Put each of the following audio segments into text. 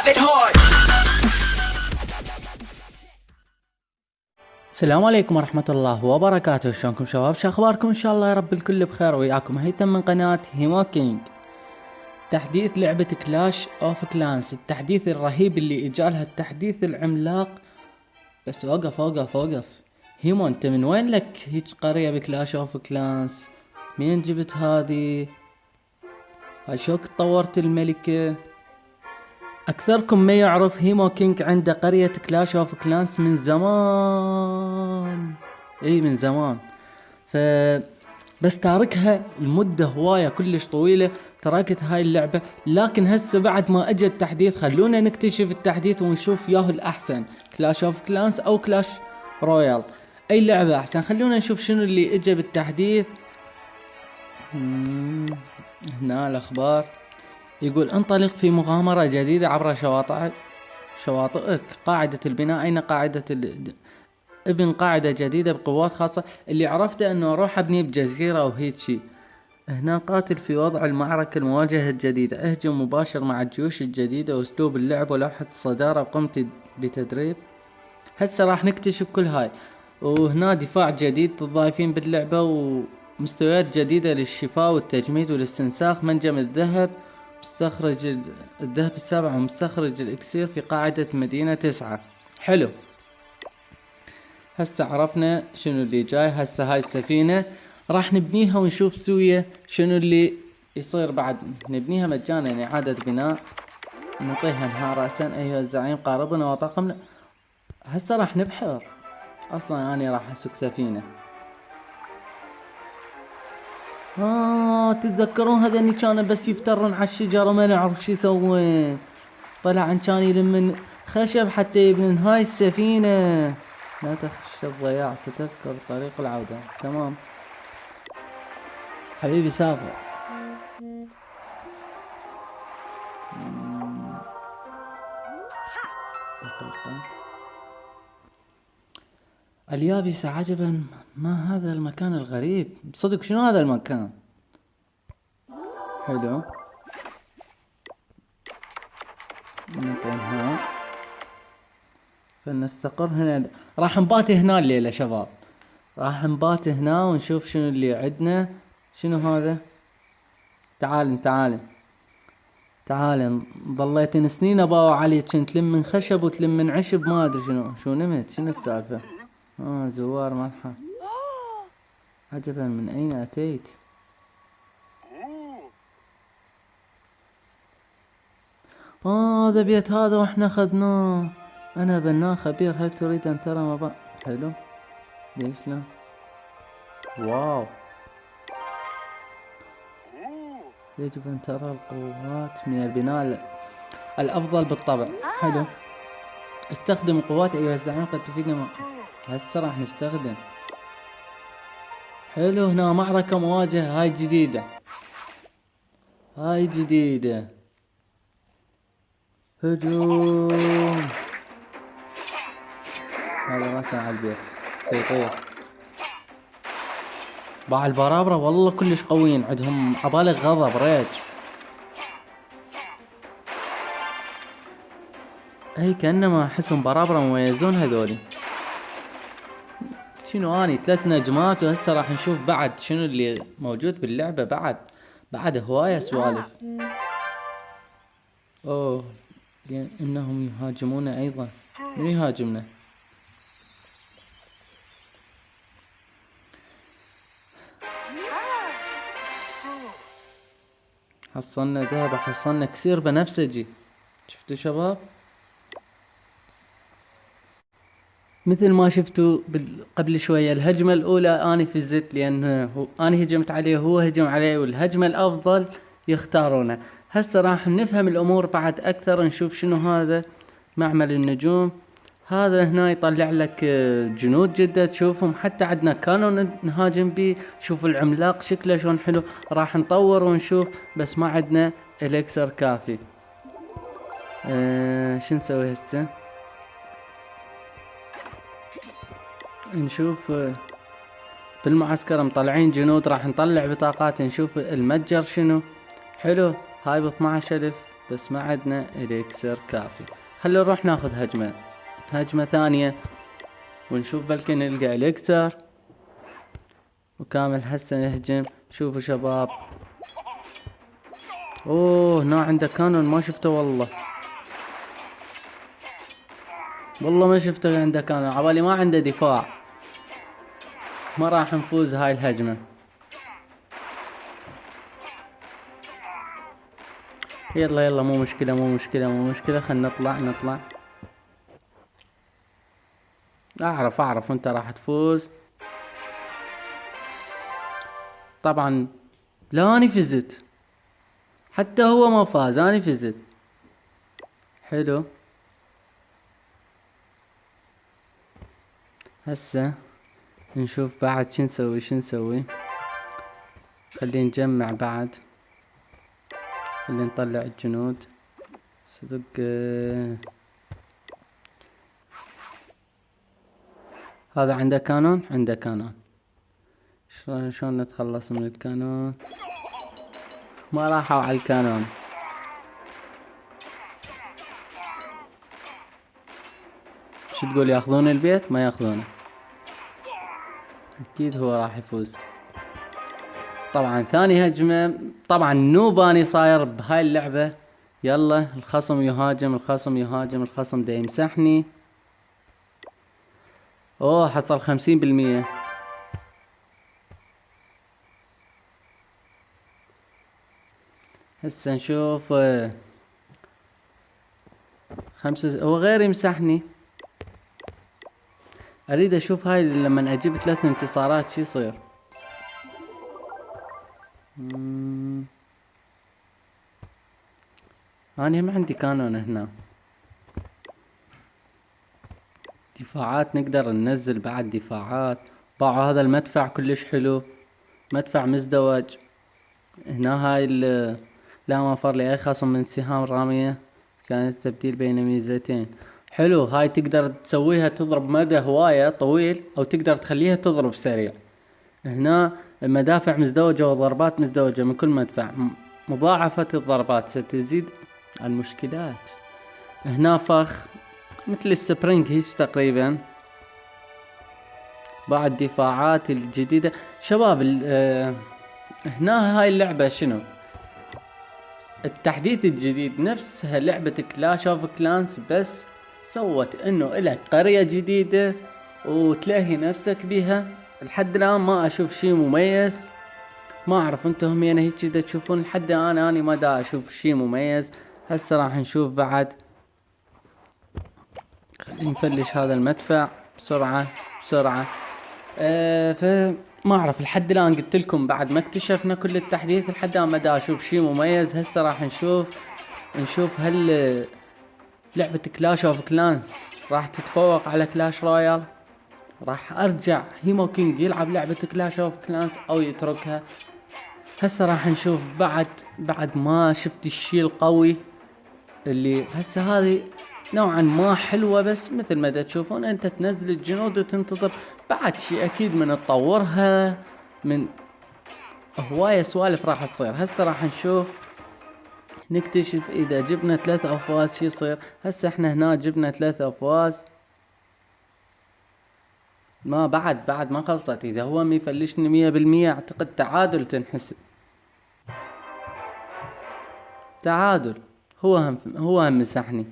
it hard. السلام عليكم ورحمة الله وبركاته. شلونكم شباب؟ شو اخباركم؟ ان شاء الله يا رب الكل بخير. وياكم هيثم من قناة هيمو كينج. تحديث لعبة كلاش اوف كلانس، التحديث الرهيب اللي اجالها، التحديث العملاق. بس وقف هيمو، انت من وين لك هيج قرية بكلاش اوف كلانس؟ مين جبت هذه؟ هاي شوك طورت الملكة؟ اكثركم ما يعرف هيمو كينج عنده قرية كلاش اوف كلانس من زمان، من زمان. بس تاركها المدة هواية كلش طويلة، تركت هاي اللعبة. لكن هسه بعد ما اجى التحديث، خلونا نكتشف التحديث ونشوف ياهو الاحسن، كلاش اوف كلانس او كلاش رويال، اي لعبة احسن. خلونا نشوف شنو اللي اجى بالتحديث. هنا الاخبار يقول: انطلق في مغامرة جديدة عبر شواطئك. قاعدة البناء، أين قاعدة ابن قاعدة جديدة بقوات خاصة. اللي عرفته أنه أروح أبني بجزيرة أو هيك شي. هنا قاتل في وضع المعركة المواجهة الجديدة، اهجم مباشر مع الجيوش الجديدة وأسلوب اللعب ولوحة الصدارة. قمت بتدريب. هسه راح نكتشف كل هاي. وهنا دفاع جديد تضايفين باللعبة، ومستويات جديدة للشفاء والتجميد والاستنساخ. منجم الذهب، مستخرج الذهب السابع، ومستخرج الاكسير في قاعدة مدينة 9. حلو. هسه عرفنا شنو اللي جاي. هسه هاي السفينة راح نبنيها ونشوف سوية شنو اللي يصير بعد. نبنيها مجانا، اعادة بناء. نعطيها انهار رأسا. ايها الزعيم، قاربنا وطاقمنا. هسه راح نبحر. اصلا اني راح اسوق سفينة. تتذكرون هذني كانوا بس يفترون على الشجر وما نعرف شو يسوون. طلع ان كان يلمن خشب حتى يبنن هاي السفينة. لا تخشى الضياع، ستذكر طريق العودة. تمام حبيبي، سافر. دقيقة. اليابسة عجبا، ما هذا المكان الغريب؟ صدق شنو هذا المكان؟ حلو. نطينها فنستقر هنا. راح نبات هنا الليلة شباب، راح نبات هنا ونشوف شنو اللي عندنا. شنو هذا؟ تعال. ضليت سنين اباوع عليك، كنت تلم من خشب وتلم من عشب، ما ادري شنو نمت. شنو السالفة؟ زوار ملحة. عجبا، من اين اتيت؟ هذا بيت هذا واحنا اخذناه. انا بناه خبير، هل تريد ان ترى مبا؟ حلو، ليش لا؟ واو، يجب ان ترى القوات من البناء الافضل بالطبع. حلو. استخدم القوات ايها الزعيم، قد تفيدنا. هسه راح نستخدم. حلو. هنا معركة مواجهة، هاي جديدة. هجوم. هذا راسا على البيت سيطير. باع البرابرة والله كلش قويين، عندهم عبالغ غضب ريج. اي كأنما احسهم برابرة مميزون هذولي. شنو اني 3 نجمات. وهسه راح نشوف بعد شنو اللي موجود باللعبة. بعد هواية سوالف. انهم يهاجمون ايضا. من يهاجمنا؟ حصلنا ذهب، حصلنا كسير بنفسجي. شفتوا شباب؟ مثل ما شفتوا قبل شوية، الهجمة الأولى أنا فزت، لأن أنا هجمت عليه وهو هجم علي، والهجمة الأفضل يختارونه. هسه راح نفهم الأمور بعد أكثر. نشوف شنو هذا معمل النجوم. هذا هنا يطلع لك جنود جدة تشوفهم. حتى عندنا كانوا نهاجم بيه. شوفوا العملاق شكله شلون حلو. راح نطور ونشوف، بس ما عندنا إليكسر كافي. شو نسوي هسه؟ نشوف بالمعسكر مطلعين جنود. راح نطلع بطاقات نشوف المتجر شنو. حلو. هاي ب 12,000 بس ما عندنا اليكسر كافي. خلينا نروح ناخذ هجمة ثانية ونشوف بلكي نلقى اليكسر. وكامل هسه نهجم. شوفوا شباب. اوه هنا عنده كانون ما شفته والله ما شفته عنده كانون. عبالي ما عنده دفاع. ما راح نفوز هاي الهجمة. يلا مو مشكلة خلنا نطلع. اعرف انت راح تفوز طبعا. لا اني فزت. حتى هو ما فاز اني فزت. حلو. هسه نشوف بعد شو نسوي. خلينا نجمع بعد. خلينا نطلع الجنود. صدق هذا عنده كانون. شلون نتخلص من الكانون؟ ما راحوا على الكانون. شو تقول ياخذون البيت؟ ما ياخذونه. اكيد هو راح يفوز. طبعا ثاني هجمة. طبعا نوباني صاير بهاي اللعبة. يلا الخصم يهاجم الخصم دا يمسحني. اوه حصل 50%. هسه نشوف. هو غير يمسحني. اريد اشوف هاي لما اجيب 3 انتصارات شو يصير. أنا ما عندي كانون هنا. دفاعات نقدر ننزل بعد دفاعات. باعوا هذا المدفع كلش حلو. مدفع مزدوج. هنا هاي لا مفر لأي خصم من سهام رامية. كانت تبديل بين ميزتين. حلو. هاي تقدر تسويها تضرب مدى هواية طويل او تقدر تخليها تضرب سريع. هنا مدافع مزدوجة وضربات مزدوجة من كل مدفع. مضاعفة الضربات ستزيد المشكلات. هنا فخ مثل السبرينج هيك تقريبا. بعد دفاعات الجديدة شباب. هنا هاي اللعبة شنو التحديث الجديد نفسها لعبة كلاش اوف كلانس بس سوت انه الك قرية جديدة وتلاهي نفسك بها. لحد الان ما اشوف شي مميز. ما اعرف انتم همين هيك دا تشوفون. لحد الان اني ما دا اشوف شي مميز. هسه راح نشوف بعد. خلينا نفلش هذا المدفع بسرعة. فما اعرف لحد الان قلت لكم بعد ما اكتشفنا كل التحديث لحد الان ما دا اشوف شي مميز. هسه راح نشوف هل لعبة كلاش اوف كلانس راح تتفوق على كلاش رويال. راح ارجع هيمو كينج يلعب لعبة كلاش اوف كلانس او يتركها. هسه راح نشوف بعد ما شفت الشي القوي اللي هسه هذه نوعا ما حلوة. بس مثل ما تشوفون انت تنزل الجنود وتنتظر بعد شي اكيد من تطورها من هواية سوالف راح تصير. هسه راح نشوف نكتشف اذا جبنا 3 افواز شي يصير. هسه احنا هنا جبنا 3 افواز. ما بعد ما خلصت. اذا هو ما يفلشني 100% اعتقد تعادل تنحسب. تعادل. هو هم مسحني.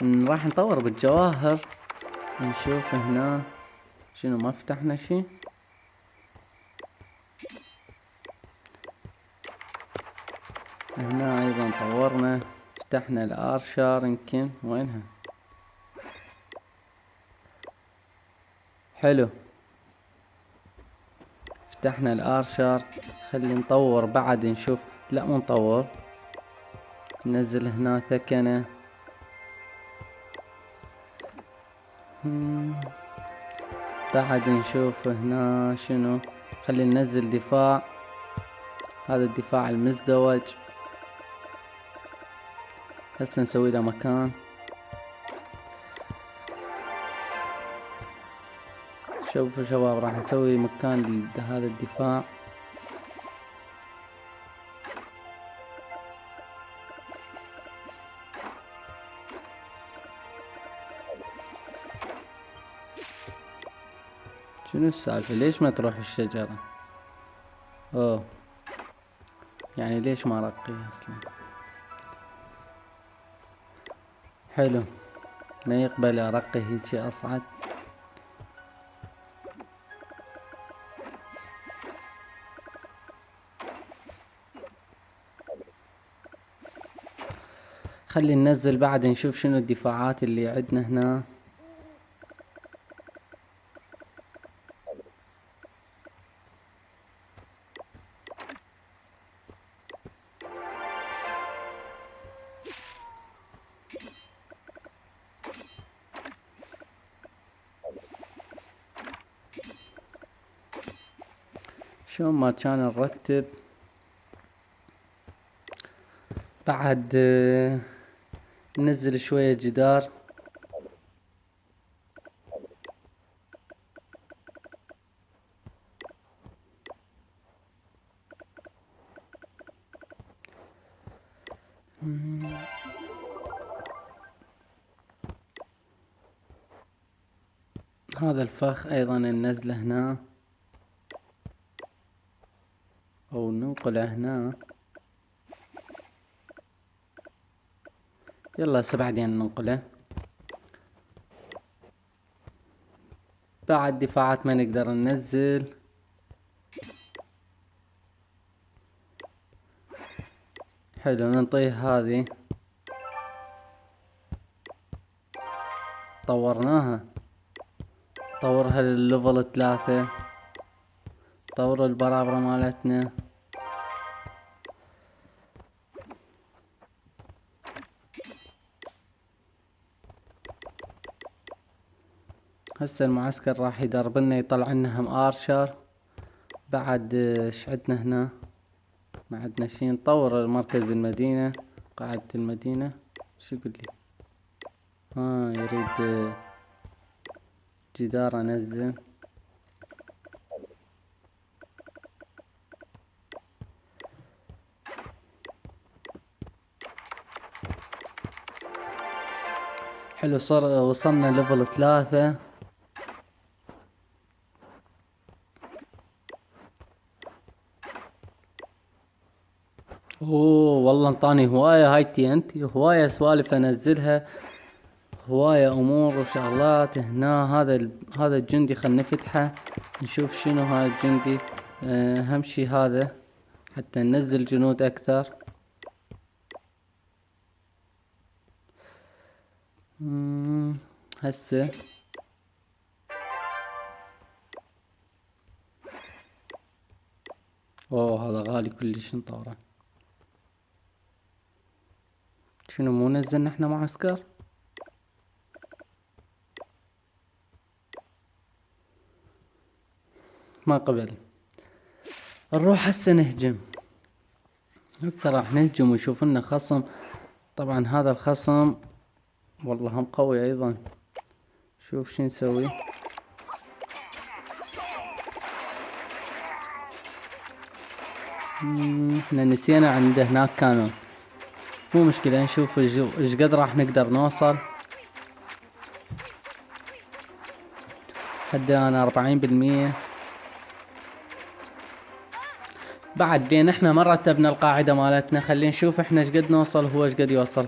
راح نطور بالجواهر. نشوف هنا شنو ما فتحنا شي. هنا ايضا طورنا. فتحنا الارشر يمكن وينها. حلو. فتحنا الارشر. خلي نطور بعد نشوف. لا مو نطور. ننزل هنا ثكنة. بعد نشوف هنا شنو. خلي ننزل دفاع. هذا الدفاع المزدوج. هسه نسوي له مكان. شوفوا شباب، راح نسوي مكان لهذا الدفاع. شنو السالفة؟ ليش ما تروح الشجرة؟ اوه، يعني ليش ما رقيها اصلا؟ حلو، ما يقبل ارقي هيجي اصعد. خلي ننزل بعد نشوف شنو الدفاعات اللي عندنا هنا. شلون ما كان نرتب بعد. ننزل شوية جدار. هذا الفخ ايضا ننزله هنا او ننقله هنا. يلا هسه بعدين ننقله. بعد دفاعات ما نقدر ننزل. حلو، ننطيه هذه. طورناها، طورها للليفل 3. طور البرابرة مالتنا. هسه المعسكر راح يدرب لنا، يطلع لنا هم ارشر. بعد ايش عندنا هنا؟ ما عندنا شي. نطور مركز المدينة، قاعدة المدينة. شو يقول لي؟ يريد جدار انزل. حلو، صار وصلنا ليفل 3. اوه والله انطاني هواية هاي TNT، هواية سوالف انزلها، هواية امور وشغلات هنا. هذا الجندي خلنا نفتحه نشوف شنو هذا الجندي. اهم شي هذا حتى ننزل جنود اكثر. هسه اوه هذا غالي كلش نطوره. شنو مو نزلنا احنا معسكر؟ ما قبل. نروح هسه نهجم. هسه راح نهجم ونشوف لنا خصم. طبعا هذا الخصم والله هم قوي ايضا. شوف شو نسوي. احنا نسينا عنده هناك كانون. مو مشكلة، نشوف ايش قد راح نقدر نوصل. حد انا 40%. بعد دين احنا ما رتبنا القاعدة مالتنا. خلينا نشوف احنا ايش قد نوصل هو ايش قد يوصل.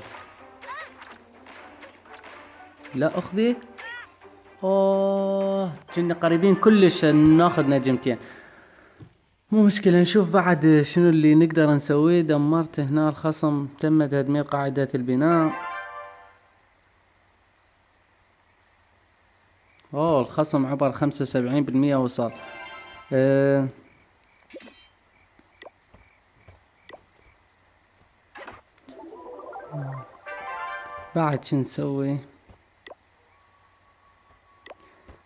لا اخذي. اوه كنا قريبين كلش ناخذ نجمتين. مو مشكلة، نشوف بعد شنو اللي نقدر نسويه. دمرت هنا الخصم، تم تدمير قاعدة البناء. اوه الخصم عبر 75% وصل. بعد شو نسوي؟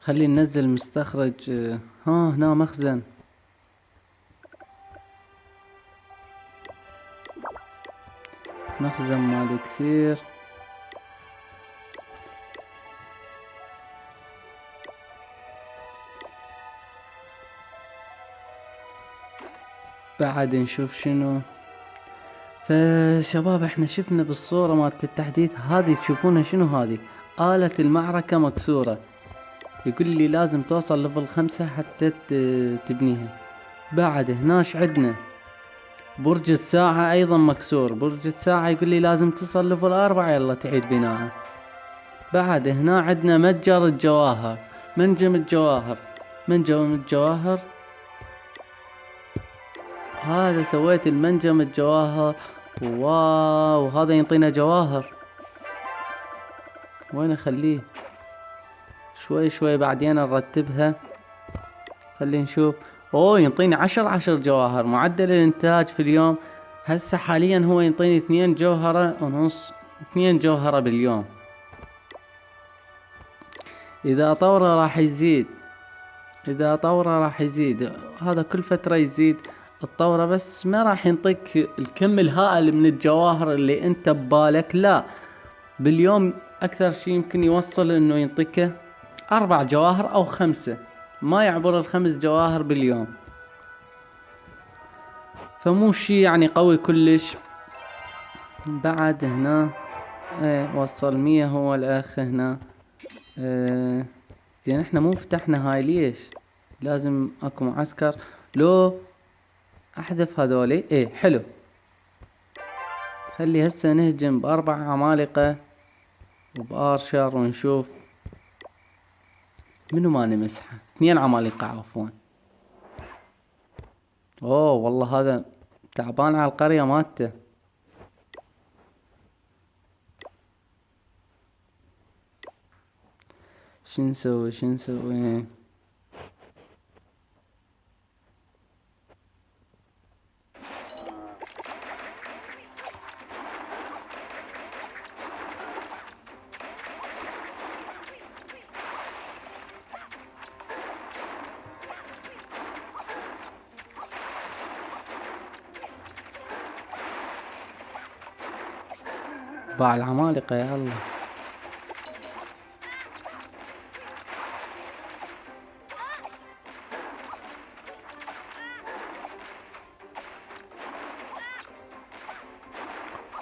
خلي ننزل مستخرج. هنا مخزن. مخزن مال اكسير. بعد نشوف شنو. فشباب احنا شفنا بالصورة مالت التحديث هذه، تشوفونها شنو هذه؟ آلة المعركة مكسورة. يقول لي لازم توصل ليفل 5 حتى تبنيها. بعد هناش عندنا برج الساعة ايضا مكسور. برج الساعة يقول لي لازم تصل ليفل 4 يلا تعيد بناءه. بعد هنا عندنا متجر الجواهر، منجم الجواهر. منجم الجواهر هذا سويت المنجم الجواهر. واو هذا ينطينا جواهر. وين اخليه؟ شوي شوي بعدين نرتبها. خلينا نشوف. اوه ينطيني 10 جواهر. معدل الانتاج في اليوم هسه حاليا هو ينطيني 2 جوهرة ونص، 2 جوهرة باليوم. اذا طوره راح يزيد، اذا طوره راح يزيد. هذا كل فترة يزيد الطورة، بس ما راح ينطيك الكم الهائل من الجواهر اللي انت ببالك. لا، باليوم اكثر شي يمكن يوصل انه ينطيك 4 جواهر او 5، ما يعبر ال5 جواهر باليوم. فمو شي يعني قوي كلش. بعد هنا وصل 100 هو الاخ هنا. زين احنا مو فتحنا هاي ليش؟ لازم اكو معسكر. لو احذف هذولي حلو. خلي هسه نهجم ب4 عمالقة وبارشر ونشوف منو ما نمسحه. 2 عمالقة عفوا. اوه والله هذا تعبان على القرية مالته. شو نسوي؟ باع العمالقة يا الله.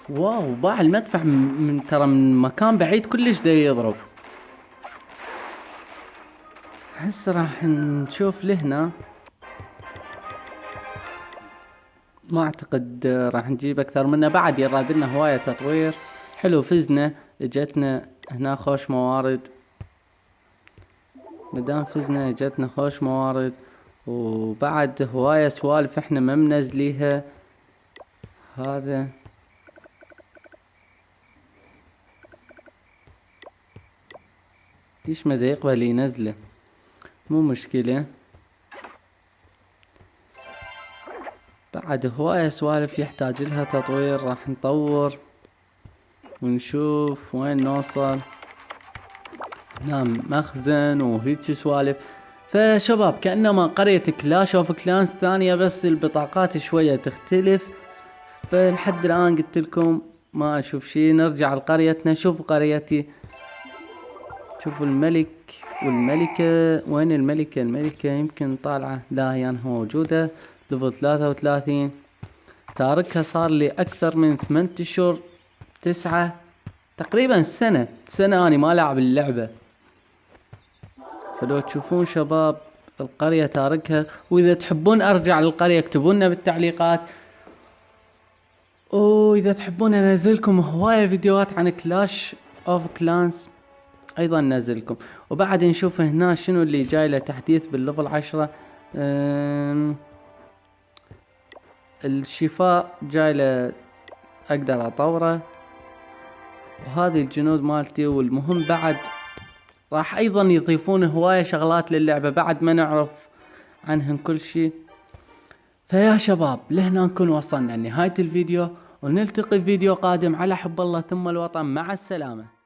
واو باع المدفع من ترى من مكان بعيد كلش دا يضرب. هسه راح نشوف لهنا. ما اعتقد راح نجيب اكثر منه. بعد يرادلنا هواية تطوير. حلو فزنا، اجتنا هنا خوش موارد. مدام فزنا اجتنا خوش موارد، وبعد هواية سوالف احنا ما منزليها. هذا ليش ما دا يقبل ينزله؟ مو مشكلة. بعد هواية سوالف يحتاج لها تطوير. راح نطور ونشوف وين نوصل. نعم مخزن وهيك سوالف. فشباب كأنما قرية كلاش اوف كلانس ثانية، بس البطاقات شوية تختلف. فلحد الآن قلت لكم ما اشوف شي. نرجع لقريتنا. شوفوا قريتي، شوفوا الملك والملكة. وين الملكة؟ الملكة يمكن طالعة. لا هي يعني موجودة ليفل 33. تاركها صار لي اكثر من 8 اشهر 9 تقريبا سنة اني ما لعب اللعبة. فلو تشوفون شباب القرية تاركها. واذا تحبون ارجع للقرية اكتبوا لنا بالتعليقات. واذا تحبون انزلكم هواية فيديوهات عن كلاش اوف كلانس ايضا نزلكم. وبعد نشوف هنا شنو اللي جاي له تحديث بالليفل 10. الشفاء جاي له اقدر اطوره، وهذه الجنود مالتي. والمهم بعد راح ايضا يضيفون هواية شغلات للعبة بعد ما نعرف عنهن كل شي. فيا شباب لهنا نكون وصلنا لنهاية الفيديو، ونلتقي في فيديو قادم على حب الله ثم الوطن. مع السلامة.